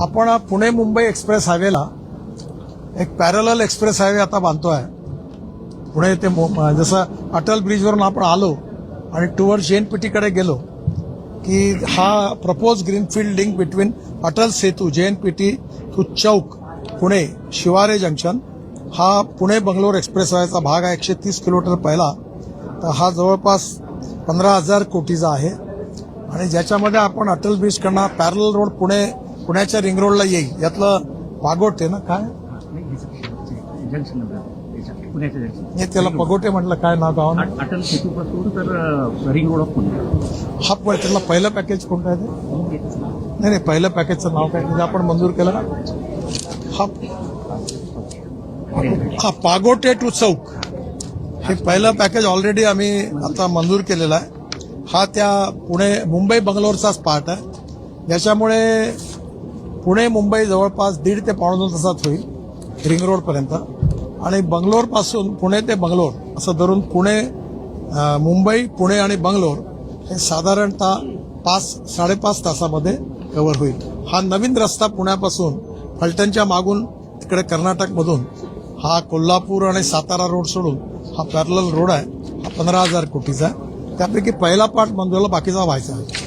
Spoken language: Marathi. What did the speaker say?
आपण पुणे मुंबई एक्सप्रेस हायवेला एक पॅरलल एक्सप्रेस हायवे आता बांधतोय. पुणे ते जसं अटल ब्रिजवरून आपण आलो आणि टुवर्ड जेएनपीटीकडे गेलो की हा propose greenfield link between Atal Setu JNPT to Chowk Pune Shivare junction हा पुणे बंगलोर एक्सप्रेस हायवेचा भाग आहे. 130 किलोमीटर पहिला. तर हा जवळपास 15,000 कोटीचा आहे आणि ज्याच्यामध्ये आपण अटल ब्रिजकडनं पॅरलल रोड पुण्याच्या रिंग रोडला येईल. यातलं पागोटे ना काय हे त्याला पगोटे म्हटलं काय नाव गाव अटल सेतूपासून तर रिंग रोड ऑफ पुणे. हा पण त्याला पहिलं पॅकेज कोणतं आहे ते? नाही पहिलं पॅकेजचं नाव काय म्हणजे आपण मंजूर केलं ना. हा पागोटे टू चौक हे पहिलं पॅकेज ऑलरेडी आम्ही आता मंजूर केलेलं आहे. हा त्या मुंबई बंगलोरचाच पार्ट आहे. ज्याच्यामुळे पुणे मुंबई जवळपास 1.5 ते 2.5 तासात होईल रिंग रोडपर्यंत आणि बंगलोरपासून पुणे ते बंगलोर असं धरून मुंबई पुणे आणि बंगलोर हे साधारणतः 5-5.5 तासामध्ये कव्हर होईल. हा नवीन रस्ता पुण्यापासून फलटणच्या मागून तिकडे कर्नाटकमधून हा कोल्हापूर आणि सातारा रोड सोडून हा पॅरलल रोड आहे. हा 15,000 कोटीचा आहे. त्यापैकी पहिला पार्ट मंजूरला बाकीचा व्हायचा आहे.